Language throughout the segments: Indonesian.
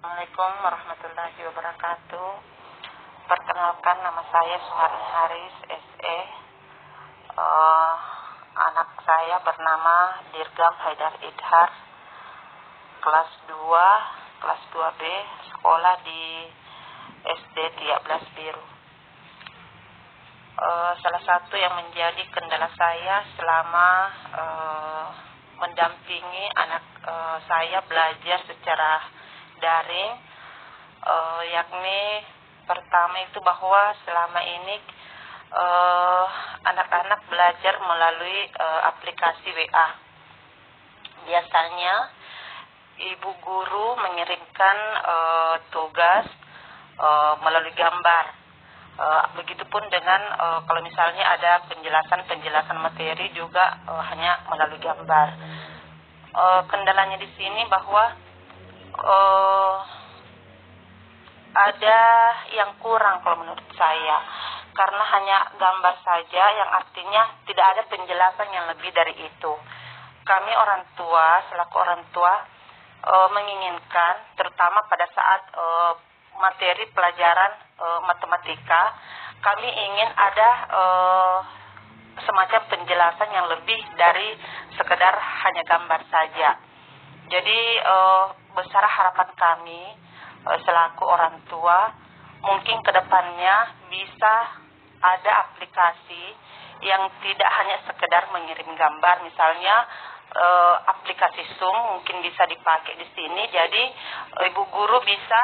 Assalamualaikum warahmatullahi wabarakatuh. Perkenalkan, nama saya Suharni Haris, SE. Anak saya bernama Dirgam Haidar Idhar, kelas 2B, sekolah di SD 13 Biru. Salah satu yang menjadi kendala saya selama mendampingi anak saya belajar secara daring, yakni pertama itu bahwa selama ini anak-anak belajar melalui aplikasi WA. Biasanya ibu guru mengirimkan tugas melalui gambar. Begitupun dengan kalau misalnya ada penjelasan materi juga hanya melalui gambar. Kendalanya di sini bahwa ada yang kurang kalau menurut saya, karena hanya gambar saja yang artinya tidak ada penjelasan yang lebih dari itu. Kami orang tua, selaku orang tua, menginginkan terutama pada saat materi pelajaran matematika, kami ingin ada semacam penjelasan yang lebih dari sekedar hanya gambar saja. Jadi besar harapan kami selaku orang tua, mungkin kedepannya bisa ada aplikasi yang tidak hanya sekedar mengirim gambar, misalnya aplikasi Zoom mungkin bisa dipakai di sini. Jadi ibu guru bisa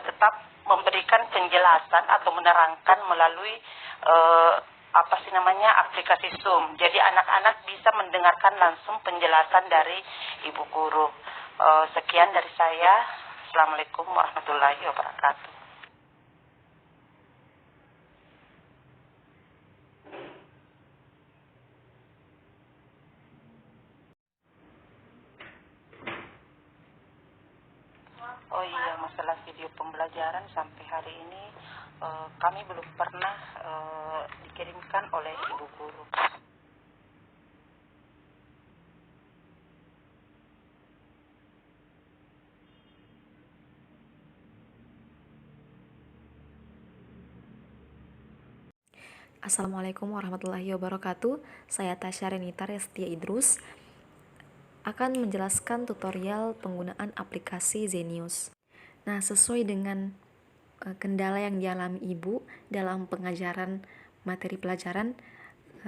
tetap memberikan penjelasan atau menerangkan melalui aplikasi Zoom. Jadi anak-anak bisa mendengarkan langsung penjelasan dari ibu guru. Sekian dari saya. Assalamualaikum warahmatullahi wabarakatuh. Oh iya, masalah video pembelajaran sampai hari ini kami belum pernah dikirimkan oleh ibu guru. Assalamualaikum warahmatullahi wabarakatuh. Saya Tasya Renita Restia Idrus akan menjelaskan tutorial penggunaan aplikasi Zenius. Nah, sesuai dengan kendala yang dialami ibu dalam pengajaran materi pelajaran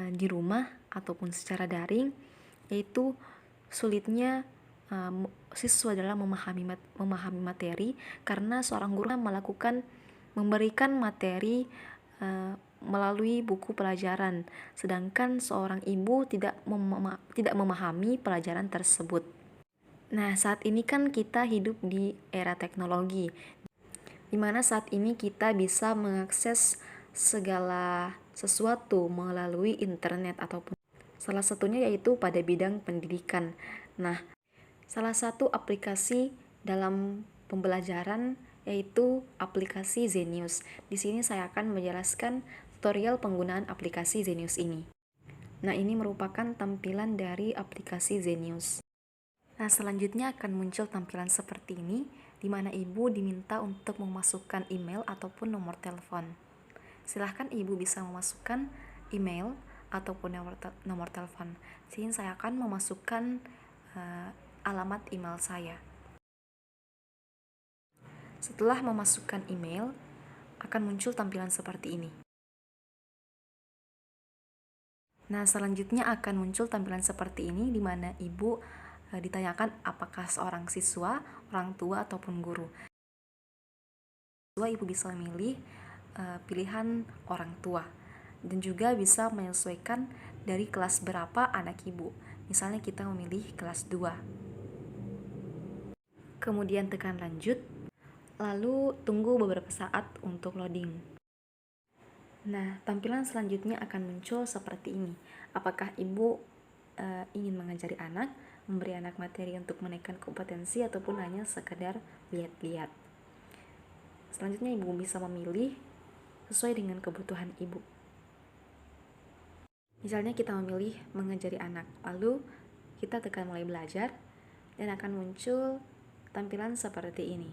di rumah ataupun secara daring, yaitu sulitnya siswa dalam memahami materi karena seorang guru memberikan materi melalui buku pelajaran, sedangkan seorang ibu tidak memahami pelajaran tersebut. Nah, saat ini kan kita hidup di era teknologi, di mana saat ini kita bisa mengakses segala sesuatu melalui internet ataupun salah satunya yaitu pada bidang pendidikan. Nah, salah satu aplikasi dalam pembelajaran yaitu aplikasi Zenius. Di sini saya akan menjelaskan tutorial penggunaan aplikasi Zenius ini. Nah, ini merupakan tampilan dari aplikasi Zenius. Nah, selanjutnya akan muncul tampilan seperti ini, di mana ibu diminta untuk memasukkan email ataupun nomor telepon. Silahkan ibu bisa memasukkan email ataupun nomor telepon. Sini saya akan memasukkan alamat email saya. Setelah memasukkan email, akan muncul tampilan seperti ini. Nah, selanjutnya akan muncul tampilan seperti ini, di mana ibu ditanyakan apakah seorang siswa, orang tua, ataupun guru. Ibu bisa memilih pilihan orang tua, dan juga bisa menyesuaikan dari kelas berapa anak ibu. Misalnya kita memilih kelas 2. Kemudian tekan lanjut, lalu tunggu beberapa saat untuk loading. Nah, tampilan selanjutnya akan muncul seperti ini. Apakah ibu ingin mengajari anak, memberi anak materi untuk menaikkan kompetensi, ataupun hanya sekedar lihat-lihat. Selanjutnya ibu bisa memilih sesuai dengan kebutuhan ibu. Misalnya kita memilih mengajari anak, lalu kita tekan mulai belajar, dan akan muncul tampilan seperti ini.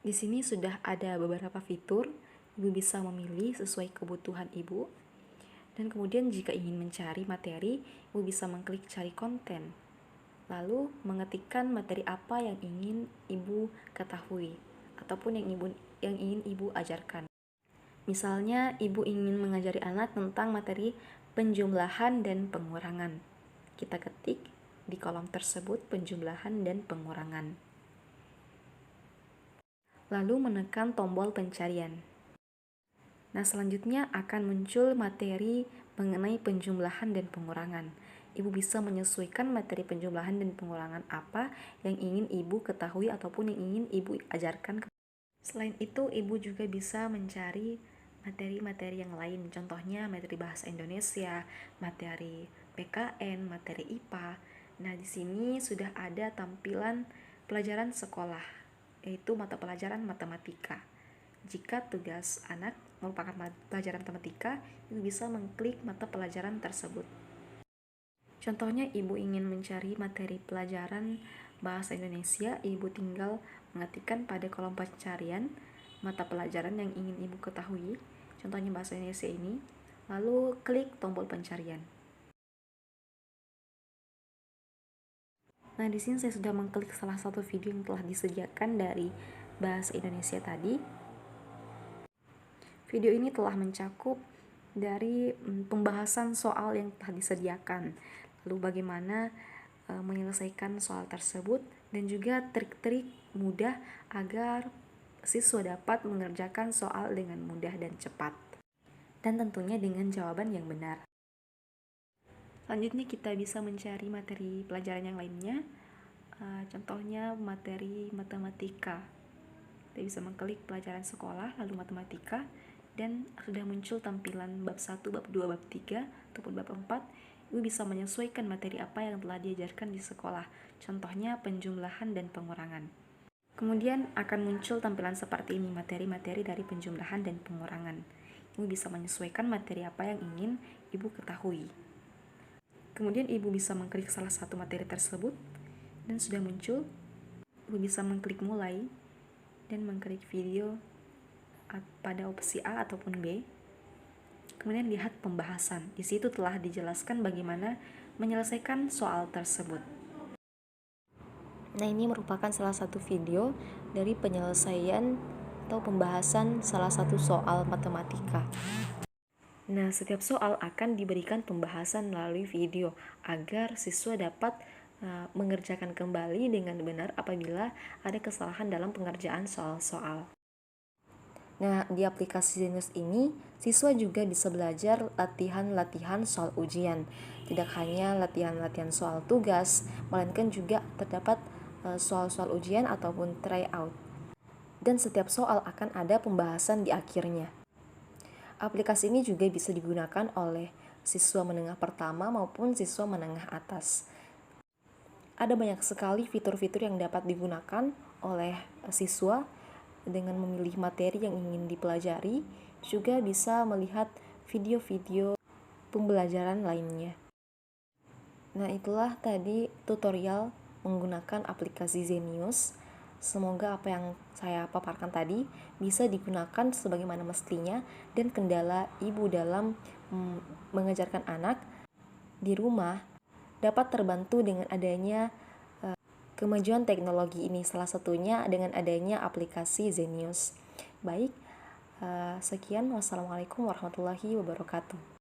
Di sini sudah ada beberapa fitur, Ibu bisa memilih sesuai kebutuhan Ibu. Dan kemudian jika ingin mencari materi, Ibu bisa mengklik cari konten. Lalu mengetikkan materi apa yang ingin Ibu ketahui ataupun yang ingin Ibu ajarkan. Misalnya Ibu ingin mengajari anak tentang materi penjumlahan dan pengurangan. Kita ketik di kolom tersebut penjumlahan dan pengurangan. Lalu menekan tombol pencarian. Nah, selanjutnya akan muncul materi mengenai penjumlahan dan pengurangan. Ibu bisa menyesuaikan materi penjumlahan dan pengurangan apa yang ingin Ibu ketahui ataupun yang ingin Ibu ajarkan. Selain itu, Ibu juga bisa mencari materi-materi yang lain, contohnya materi bahasa Indonesia, materi PKN, materi IPA. Nah, di sini sudah ada tampilan pelajaran sekolah, yaitu mata pelajaran matematika. Jika tugas anak merupakan pelajaran matematika, Ibu bisa mengklik mata pelajaran tersebut. Contohnya, Ibu ingin mencari materi pelajaran bahasa Indonesia, Ibu tinggal mengetikkan pada kolom pencarian mata pelajaran yang ingin Ibu ketahui, contohnya bahasa Indonesia ini, lalu klik tombol pencarian. Nah, di sini saya sudah mengklik salah satu video yang telah disediakan dari bahasa Indonesia tadi. Video ini telah mencakup dari pembahasan soal yang telah disediakan, lalu bagaimana menyelesaikan soal tersebut, dan juga trik-trik mudah agar siswa dapat mengerjakan soal dengan mudah dan cepat, dan tentunya dengan jawaban yang benar. Selanjutnya kita bisa mencari materi pelajaran yang lainnya, contohnya materi matematika. Kita bisa mengklik pelajaran sekolah, lalu matematika, dan sudah muncul tampilan bab 1, bab 2, bab 3, ataupun bab 4. Ibu bisa menyesuaikan materi apa yang telah diajarkan di sekolah, contohnya penjumlahan dan pengurangan. Kemudian akan muncul tampilan seperti ini, materi-materi dari penjumlahan dan pengurangan. Ibu bisa menyesuaikan materi apa yang ingin Ibu ketahui. Kemudian Ibu bisa mengklik salah satu materi tersebut, dan sudah muncul. Ibu bisa mengklik mulai, dan mengklik video pada opsi A ataupun B. Kemudian lihat pembahasan. Di situ telah dijelaskan bagaimana menyelesaikan soal tersebut. Nah, ini merupakan salah satu video dari penyelesaian atau pembahasan salah satu soal matematika. Nah, setiap soal akan diberikan pembahasan melalui video agar siswa dapat mengerjakan kembali dengan benar apabila ada kesalahan dalam pengerjaan soal-soal. Nah, di aplikasi Zenius ini, siswa juga bisa belajar latihan-latihan soal ujian. Tidak hanya latihan-latihan soal tugas, melainkan juga terdapat soal-soal ujian ataupun tryout. Dan setiap soal akan ada pembahasan di akhirnya. Aplikasi ini juga bisa digunakan oleh siswa menengah pertama maupun siswa menengah atas. Ada banyak sekali fitur-fitur yang dapat digunakan oleh siswa dengan memilih materi yang ingin dipelajari, juga bisa melihat video-video pembelajaran lainnya. Nah, itulah tadi tutorial menggunakan aplikasi Zenius. Semoga apa yang saya paparkan tadi bisa digunakan sebagaimana mestinya, dan kendala Ibu dalam mengajarkan anak di rumah dapat terbantu dengan adanya kemajuan teknologi ini, salah satunya dengan adanya aplikasi Zenius. Baik, sekian. Wassalamualaikum warahmatullahi wabarakatuh.